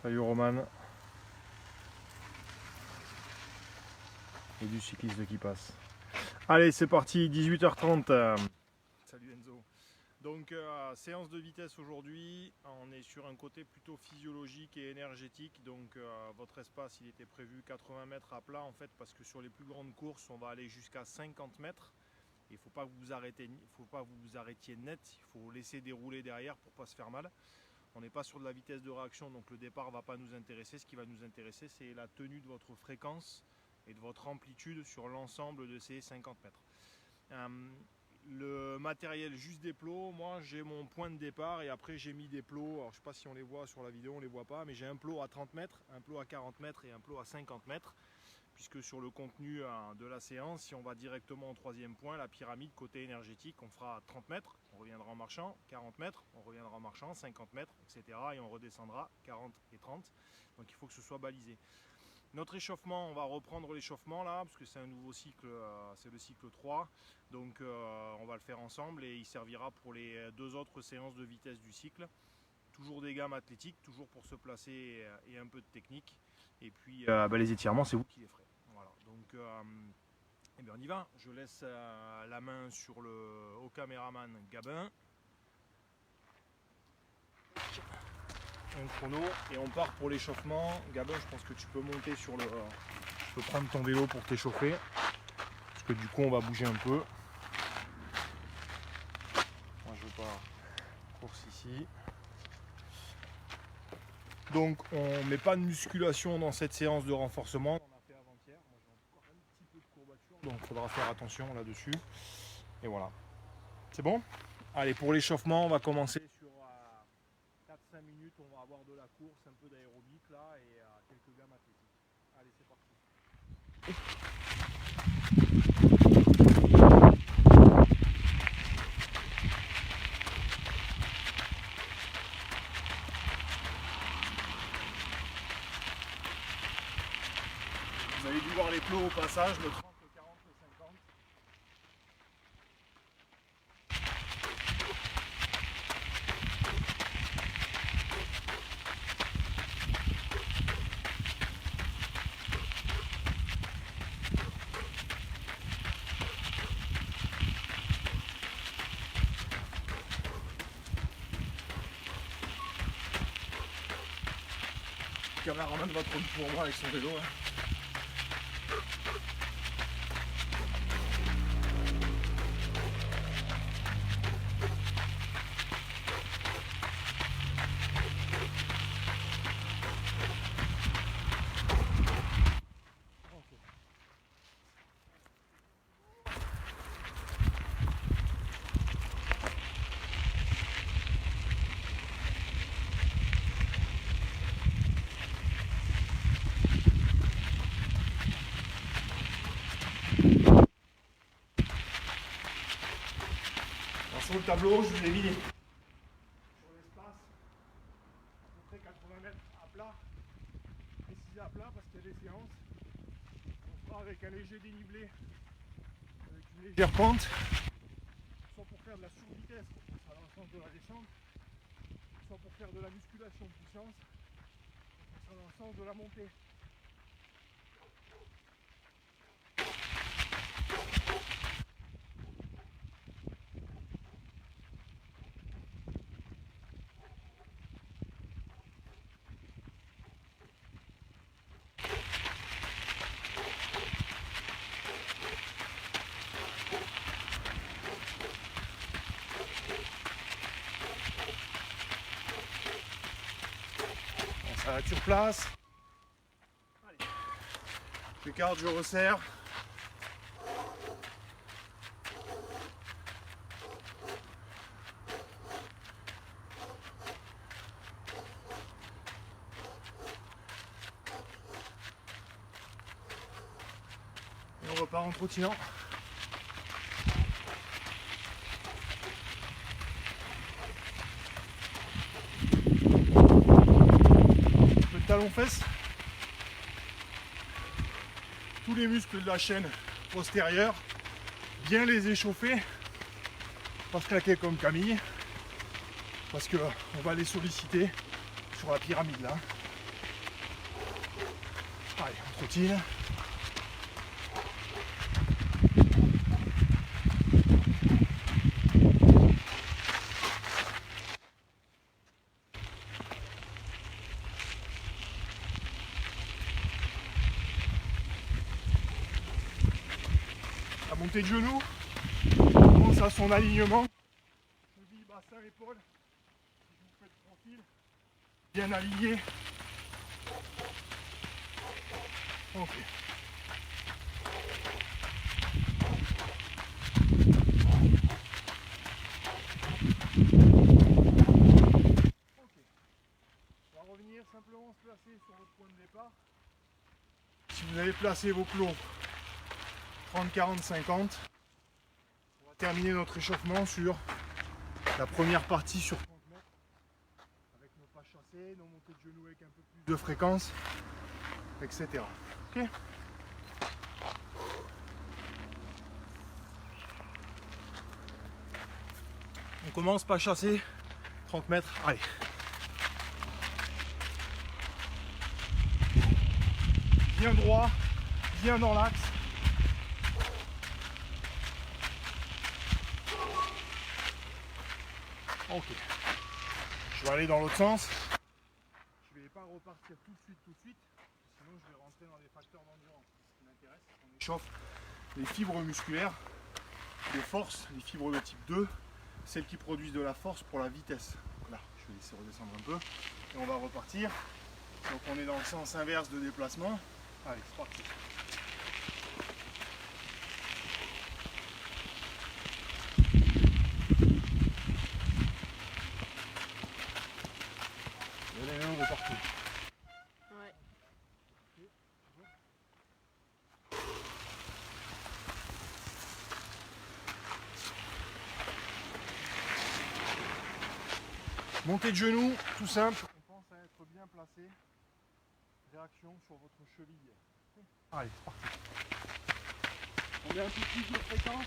Salut Roman. Et du cycliste qui passe. Allez, c'est parti, 18h30. Salut Enzo. Donc, séance de vitesse aujourd'hui. On est sur un côté plutôt physiologique et énergétique. Donc, votre espace, il était prévu 80 mètres à plat en fait, parce que sur les plus grandes courses, on va aller jusqu'à 50 mètres. Il ne faut pas que vous vous arrêtiez net. Il faut laisser dérouler derrière pour ne pas se faire mal. On n'est pas sur de la vitesse de réaction, donc le départ ne va pas nous intéresser. Ce qui va nous intéresser, c'est la tenue de votre fréquence et de votre amplitude sur l'ensemble de ces 50 mètres. Le matériel juste des plots, moi j'ai mon point de départ et après j'ai mis des plots, alors je ne sais pas si on les voit sur la vidéo, on ne les voit pas, mais j'ai un plot à 30 mètres, un plot à 40 mètres et un plot à 50 mètres. Puisque sur le contenu de la séance, si on va directement au troisième point, la pyramide côté énergétique, on fera 30 mètres, on reviendra en marchant, 40 mètres, on reviendra en marchant, 50 mètres, etc. Et on redescendra 40 et 30. Donc il faut que ce soit balisé. Notre échauffement, on va reprendre l'échauffement là, parce que c'est un nouveau cycle, c'est le cycle 3. Donc on va le faire ensemble et il servira pour les deux autres séances de vitesse du cycle. Toujours des gammes athlétiques, toujours pour se placer et un peu de technique. Et puis les étirements, c'est vous qui les ferez. Voilà. Donc eh bien on y va. Je laisse la main au caméraman Gabin. Un chrono et on part pour l'échauffement. Gabin, je pense que tu peux monter sur le... Tu peux prendre ton vélo pour t'échauffer. Parce que du coup on va bouger un peu. Moi je veux pas course ici. Donc on met pas de musculation dans cette séance de renforcement. On a fait avant-hier. Moi j'ai encore un petit peu de courbature. Donc il faudra faire attention là-dessus. Et voilà. C'est bon? Allez, pour l'échauffement, on va commencer sur 4-5 minutes. On va avoir de la course, un peu d'aérobic là et quelques gammes athlétiques. Allez, c'est parti. Vous avez dû voir les plots au passage, le 30, le 40, le 50. Le caméraman va prendre pour moi avec son vélo. Hein. Sur le tableau, je vous ai mis sur l'espace à peu près 80 mètres à plat, précisé à plat parce qu'il y a des séances. On fera avec un léger dénivelé, avec une légère pente, soit pour faire de la survitesse, ça sera dans le sens de la descente, soit pour faire de la musculation de puissance, ça sera dans le sens de la montée. Ça va sur place. Allez. J'écarte, je resserre. Et on repart en trottinant. Talon-fesses, tous les muscles de la chaîne postérieure, bien les échauffer, pas se claquer comme Camille, parce que on va les solliciter sur la pyramide là. Allez, on trottine. La montée de genoux, on commence à son alignement. Cheville, bassin, épaule. Si vous faites tranquille, bien aligné. Ok. On va revenir simplement se placer sur votre point de départ. Si vous avez placé vos plots 30, 40, 50, on va terminer notre échauffement sur la première partie sur 30 mètres avec nos pas chassés, nos montées de genoux avec un peu plus de fréquence, etc. Ok. On commence pas chasser 30 mètres. Allez. Bien droit, bien dans l'axe. Ok. Je vais aller dans l'autre sens. Je ne vais pas repartir tout de suite. Sinon je vais rentrer dans les facteurs d'endurance. Ce qui m'intéresse, c'est qu'on échauffe les fibres musculaires, les forces, les fibres de type 2, celles qui produisent de la force pour la vitesse. Là, je vais laisser redescendre un peu. Et on va repartir. Donc on est dans le sens inverse de déplacement. Allez, c'est parti. Il y a des mains de partout. Ouais. Montée de genoux, tout simple. On pense à être bien placé. Réaction sur votre cheville. Allez, c'est parti. On met un peu plus de fréquence.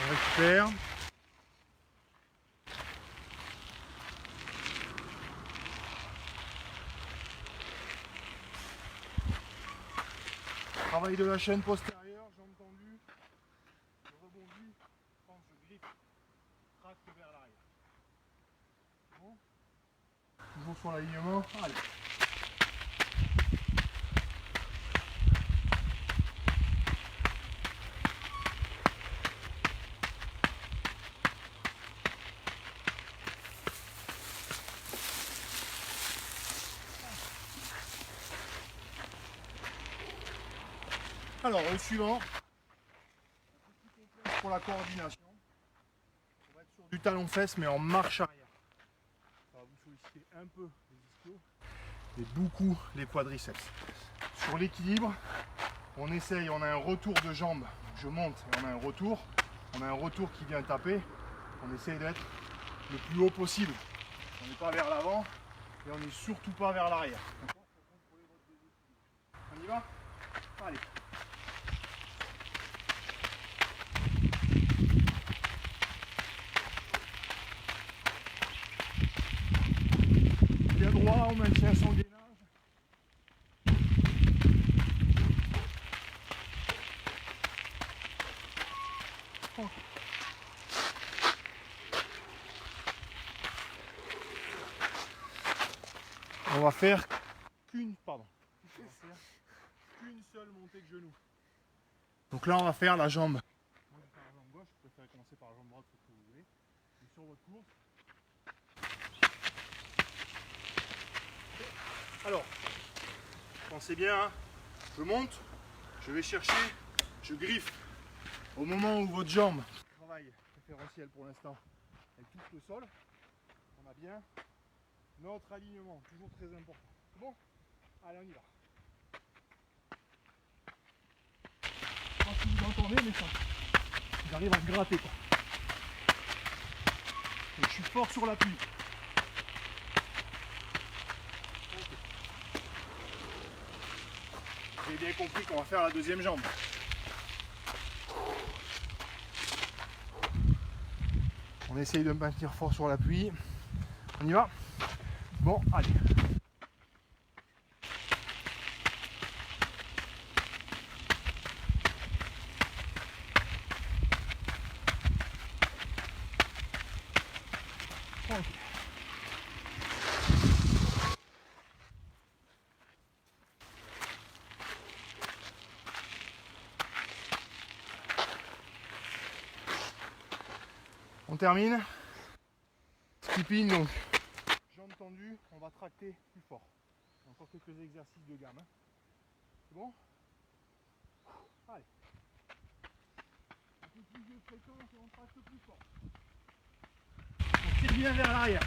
On récupère. Travail de la chaîne postérieure, jambes tendues. Je rebondis, je pense, je griffe, tracte vers l'arrière. Bon. Toujours sur l'alignement. Allez. Alors, au suivant, pour la coordination, on va être sur du talon-fesse mais en marche arrière. Ça va vous solliciter un peu les ischios et beaucoup les quadriceps. Sur l'équilibre, on essaye, on a un retour de jambe, je monte et on a un retour qui vient taper, on essaye d'être le plus haut possible. On n'est pas vers l'avant et on n'est surtout pas vers l'arrière. On y va? Allez. Bien droit, on maintient son gainage. On va faire qu'une seule montée de genoux. Donc là on va faire la jambe. Moi je vais faire la jambe gauche, je préfère commencer par la jambe droite, ce que vous voulez. Et sur votre course. Alors, pensez bien, hein, je monte, je vais chercher, je griffe. Au moment où votre jambe, travail préférentiel pour l'instant, elle touche le sol, on a bien notre alignement, toujours très important. C'est bon? Allez, on y va. Je sais pas si vous entendez, mais ça, j'arrive à se gratter, quoi. Et je suis fort sur l'appui. Vous avez bien compris qu'on va faire la deuxième jambe. On essaye de maintenir fort sur l'appui. On y va? Bon, allez. Okay. On termine. Skipping, donc jambes tendues, on va tracter plus fort. Encore quelques exercices de gamme. Hein. C'est bon? Allez. Un peu plus de fréquence et on tracte plus fort. On tire bien vers l'arrière.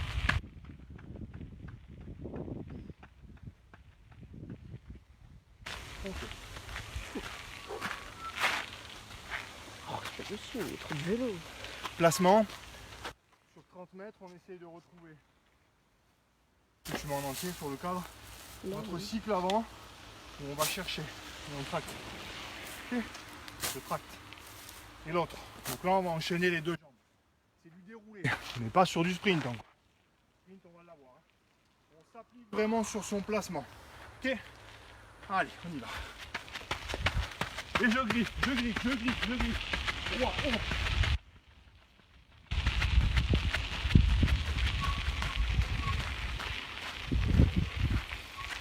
Okay. Oh, c'est pas possible, trop de vélo. Placement. Sur 30 mètres, on essaye de retrouver le chemin en entier sur le cadre. Notre cycle avant, où on va chercher et on tracte. Ok, je tracte. Et l'autre. Donc là, on va enchaîner les deux jambes. C'est du déroulé. On n'est pas sur du sprint encore. Sprint, on va l'avoir. Hein. On s'applique vraiment sur son placement. Ok. Allez, on y va. Et je glisse, je glisse, je glisse, je glisse. 3, 11.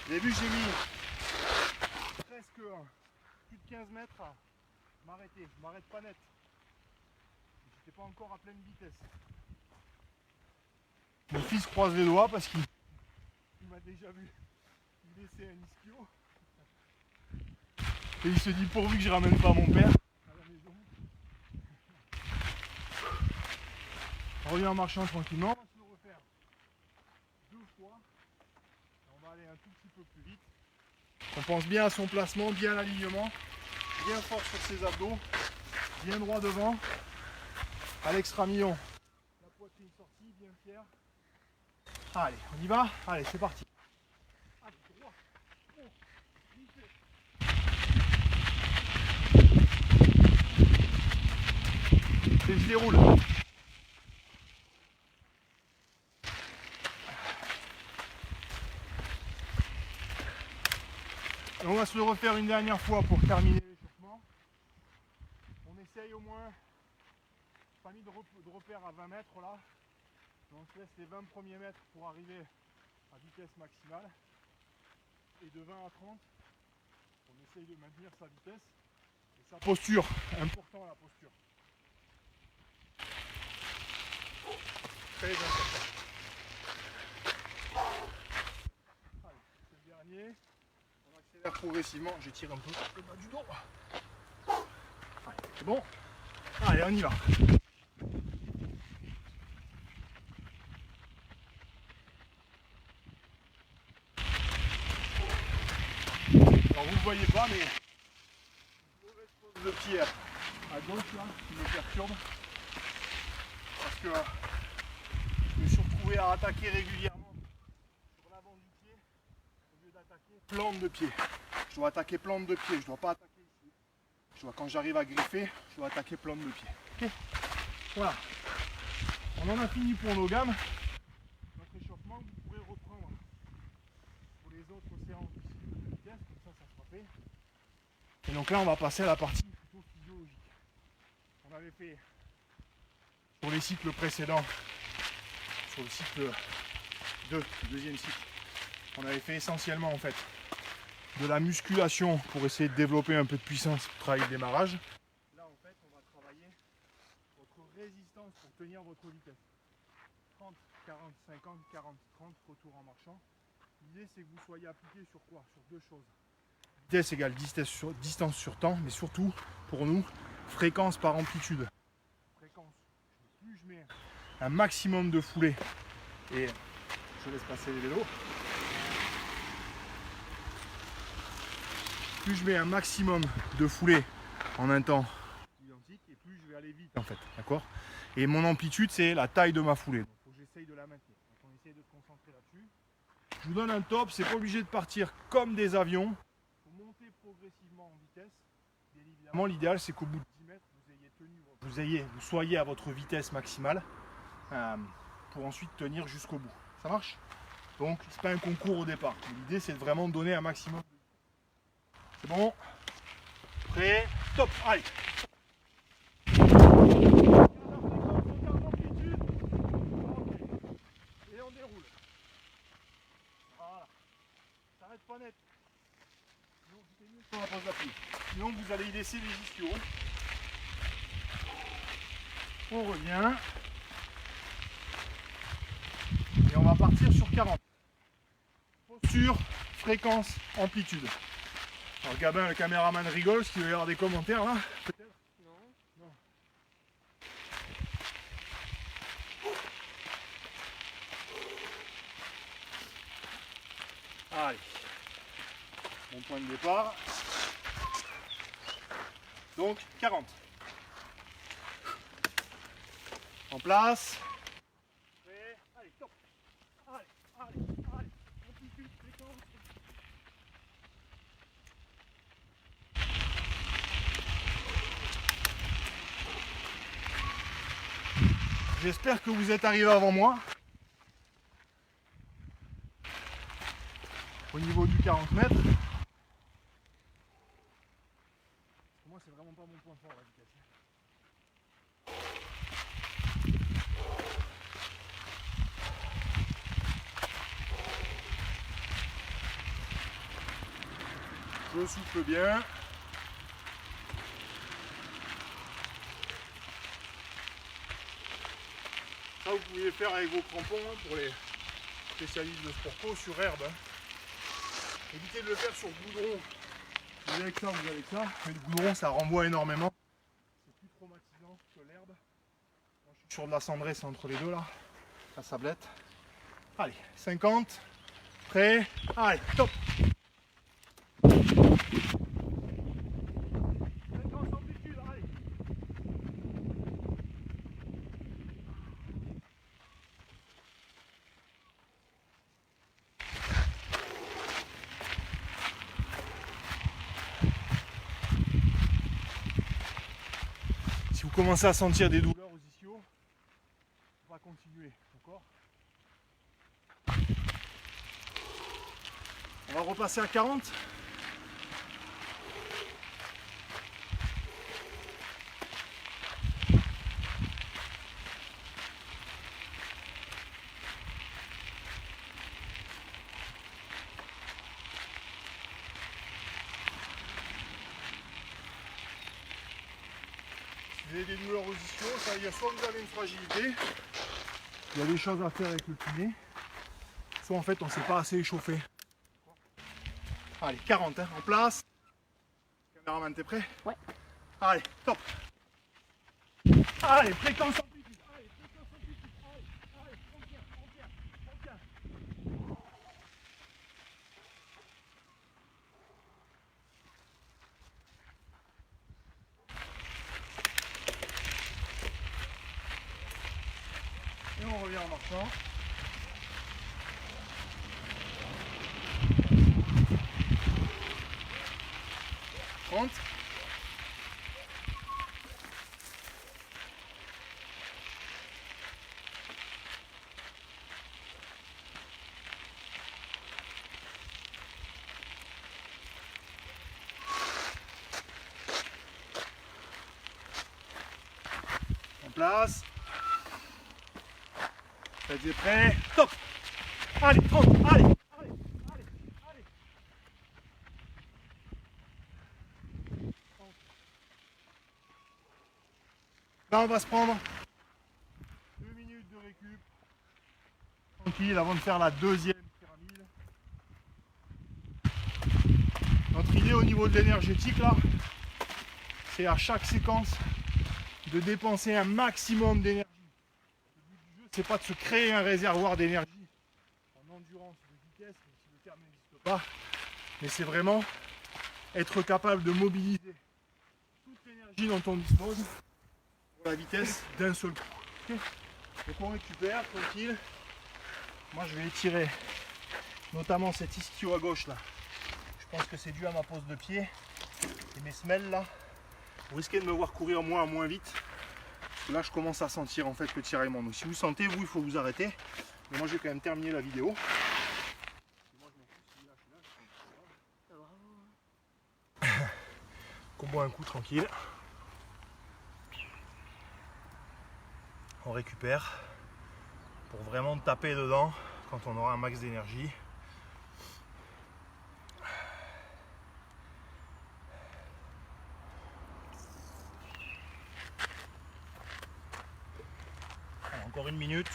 Au début, j'ai mis presque plus de 15 mètres à m'arrêter. Je m'arrête pas net. J'étais pas encore à pleine vitesse. Mon fils croise les doigts parce qu'il m'a déjà vu laisser un ischio. Et il se dit pourvu que je ramène pas mon père à la maison. On revient en marchant tranquillement. On va se le refaire 2 fois. On va aller un tout petit peu plus vite. On pense bien à son placement, bien à l'alignement, bien fort sur ses abdos, bien droit devant, à l'extra-million. La poitrine sortie, bien fière. Allez, on y va? Allez, c'est parti. Allez, droit, bon, glissez. Et je déroule. Et on va se le refaire une dernière fois pour terminer l'échauffement. On essaye au moins, pas mis de repère à 20 mètres là. On se laisse les 20 premiers mètres pour arriver à vitesse maximale. Et de 20 à 30, on essaye de maintenir sa vitesse et sa posture. Important la posture. Très important. Allez, c'est le dernier. On accélère progressivement. J'étire un peu le bas du dos. Allez, c'est bon. Allez, on y va. Alors vous ne voyez pas, mais une mauvaise pose de pied à gauche là qui me perturbe. Parce que je me suis retrouvé à attaquer régulièrement sur l'avant du pied au lieu d'attaquer plante de pied. Je dois attaquer plante de pied, je ne dois pas attaquer ici. Quand j'arrive à griffer, je dois attaquer plante de pied. Okay, voilà. On en a fini pour nos gammes. Notre échauffement, vous pourrez reprendre pour les autres séances du cycle de vitesse, comme ça sera fait. Et donc là, on va passer à la partie plutôt physiologique. On avait fait sur les cycles précédents, sur le cycle 2, le deuxième cycle, on avait fait essentiellement en fait de la musculation pour essayer de développer un peu de puissance pour travailler le démarrage. Là en fait on va travailler votre résistance pour tenir votre vitesse. 30, 40, 50, 40, 30 retour en marchant. L'idée c'est que vous soyez appliqué sur quoi? Sur deux choses. Vitesse égale distance sur temps, mais surtout pour nous, fréquence par amplitude. Fréquence, plus je mets un maximum de foulée, et je laisse passer les vélos, plus je mets un maximum de foulée en un temps identique, et plus je vais aller vite en fait, d'accord? Et mon amplitude c'est la taille de ma foulée, donc il faut que j'essaye de la maintenir. Donc on essaye de se concentrer là-dessus. Je vous donne un top, c'est pas obligé de partir comme des avions. Monter progressivement en vitesse. Bien évidemment, l'idéal c'est qu'au bout de 10 mètres, vous soyez à votre vitesse maximale. pour ensuite tenir jusqu'au bout. Ça marche? Donc c'est pas un concours au départ. L'idée c'est de vraiment donner un maximum. C'est bon? Prêt? Top! Allez! Et on déroule. Voilà. Ça n'arrête pas net. Sinon, c'était mieux sur la pause d'appui. Sinon vous allez y laisser les ischios. On revient. Et on va partir sur 40. Posture, fréquence, amplitude. Alors Gabin, le caméraman, rigole, s'il veut y avoir des commentaires là. Peut-être. Non. Allez. Bon point de départ. Donc 40. En place. Prêt. Allez, top. Allez. Amplitude, fréquence. J'espère que vous êtes arrivés avant moi. Au niveau du 40 mètres. Pour moi, c'est vraiment pas mon point fort la vitesse. Je souffle bien. Ça, vous pouvez faire avec vos crampons pour les spécialistes de sport co sur herbe. Évitez de le faire sur goudron. Vous avez avec ça, vous avez avec ça. Mais le goudron, ça renvoie énormément. C'est plus traumatisant que l'herbe. Moi, je suis sur de la cendresse entre les deux là. La sablette. Allez, 50. Prêt. Allez, top. 50 amplitude, allez. Si vous commencez à sentir des douleurs aux ischios, on va continuer, d'accord? On va repasser à 40. Si vous avez des douleurs aux ischios, ça veut dire soit vous avez une fragilité, il y a des choses à faire avec le kiné, soit en fait on ne s'est pas assez échauffé. Allez, 40 hein, en place. Caméraman, t'es prêt? Ouais. Allez, top. Allez, fréquence amplitude. Allez, fréquence amplitude. Allez, on tient. Et on revient en marchant. Compte. En place. Êtes prêts? Top. Allez, 30, allez. Là, on va se prendre 2 minutes de récup. Tranquille, avant de faire la deuxième pyramide. Notre idée au niveau de l'énergétique, là, c'est à chaque séquence de dépenser un maximum d'énergie. Le but du jeu, c'est pas de se créer un réservoir d'énergie en endurance de vitesse, même si le terme n'existe pas, mais c'est vraiment être capable de mobiliser toute l'énergie dont on dispose pour la vitesse d'un seul coup. Okay. Donc on récupère, tranquille. Moi je vais étirer notamment cet ischio à gauche là. Je pense que c'est dû à ma pose de pied et mes semelles là. Vous risquez de me voir courir moins vite Là, je commence à sentir en fait le tiraillement. Donc si vous sentez, vous, il faut vous arrêter. Mais moi, je vais quand même terminer la vidéo. Qu'on boit un coup tranquille. On récupère pour vraiment taper dedans quand on aura un max d'énergie. Encore une minute.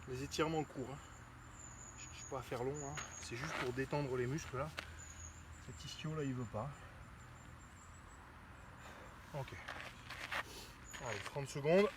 Les étirements courts. Hein. Je ne cherche pas à faire long. Hein. C'est juste pour détendre les muscles là. Cet ischio là, il veut pas. Ok. Allez, 30 secondes.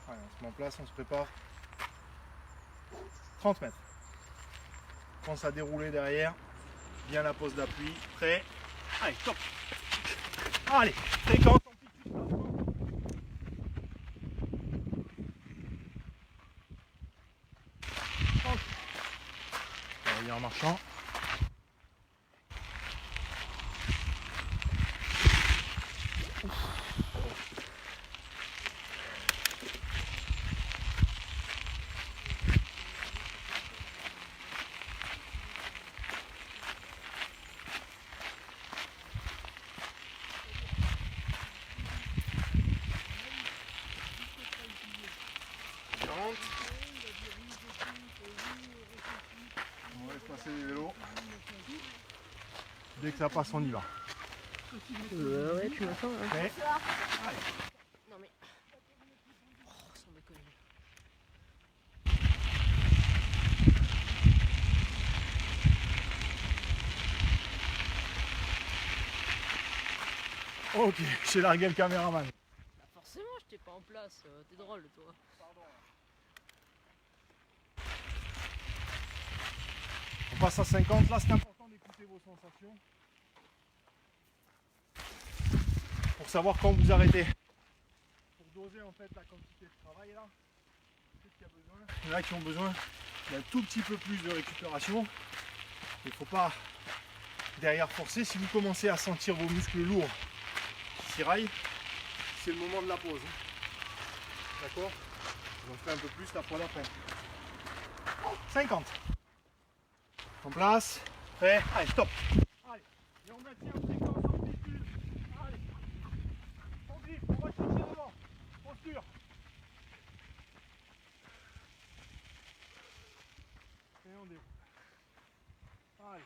Allez, on se met en place, on se prépare. 30 mètres. On commence à dérouler derrière. Bien la pose d'appui. Prêt. Allez, top. Allez, fréquence, amplitude, placement. On va revenir en marchant. On va laisse passer les vélos. Dès que ça passe, on y va. Ouais, tu m'attends là. Prêt. Allez. Non mais. Oh, sans déconner. Ok, j'ai largué le caméraman. Bah forcément, j'étais pas en place. T'es drôle, toi. On passe à 50. Là, c'est important d'écouter vos sensations. Pour savoir quand vous arrêtez. Pour doser en fait la quantité de travail là. Qu'est-ce qu'il y a besoin? Il y en a qui ont besoin d'un tout petit peu plus de récupération. Il ne faut pas derrière forcer. Si vous commencez à sentir vos muscles lourds qui tiraillent, c'est le moment de la pause. D'accord? On fait un peu plus la fois d'après. 50. En place. Prêt. Allez, stop. Allez. Et on maintient fréquence, amplitude. Allez. On glisse, on va chercher devant. Posture. Et on déroule. Allez.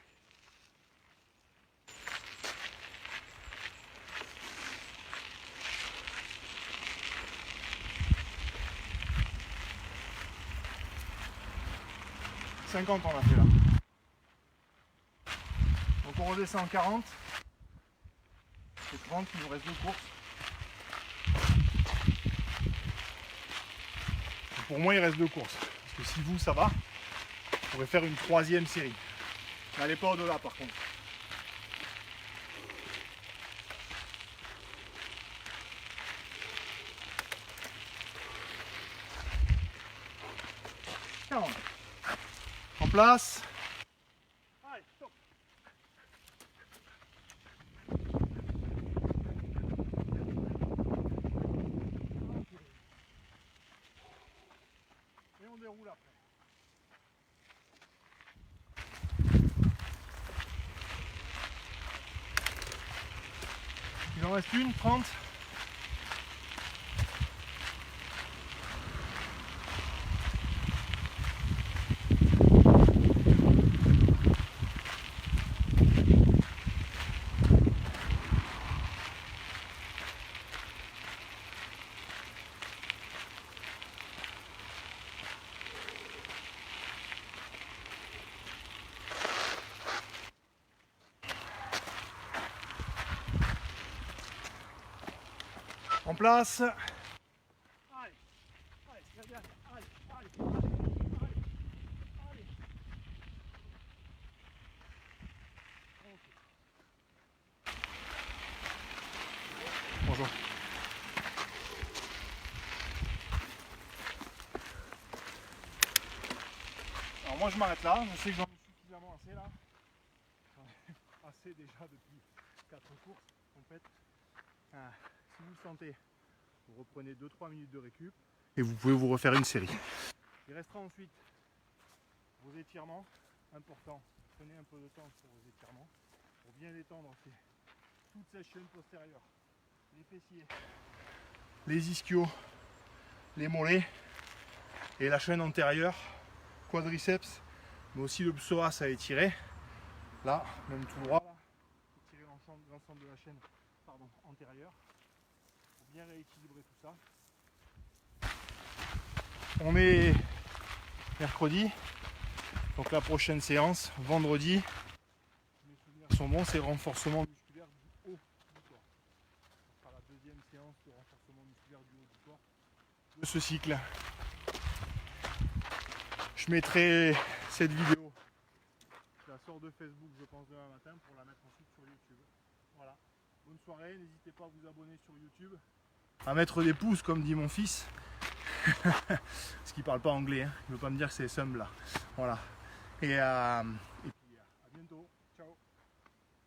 « 50 on a fait là. Donc on redescend en 40. C'est 30, il nous reste 2 courses. Et pour moi il reste 2 courses. Parce que si vous ça va, on pourrait faire une 3e série. N'allez pas au-delà par contre. En place. Allez, stop. Et on déroule après. Il en reste une, 30. En place. Allez, allez, c'est bien. Allez, allez, allez, allez. Ok. Bonjour. Alors moi je m'arrête là, je sais que j'en ai suffisamment assez là. J'en ai assez déjà depuis 4 courses complètes. Si vous le sentez, vous reprenez 2-3 minutes de récup et vous pouvez vous refaire une série. Il restera ensuite vos étirements, importants. Prenez un peu de temps pour vos étirements, pour bien détendre toute cette chaîne postérieure, les fessiers, les ischios, les mollets et la chaîne antérieure, quadriceps, mais aussi le psoas à étirer. Là, même tout droit, là, étirer l'ensemble de la chaîne antérieure pour bien rééquilibrer tout ça. On est mercredi, donc la prochaine séance, vendredi, si mes souvenirs sont bons, c'est renforcement musculaire du haut du corps. Ce sera la deuxième séance de renforcement musculaire du haut du corps de ce cycle. Je mettrai cette vidéo, je la sors de Facebook je pense demain matin pour la mettre ensuite sur YouTube. Voilà, bonne soirée, n'hésitez pas à vous abonner sur YouTube, à mettre des pouces comme dit mon fils. Parce qu'il parle pas anglais, hein. Il veut pas me dire que c'est Sum là. Voilà. Et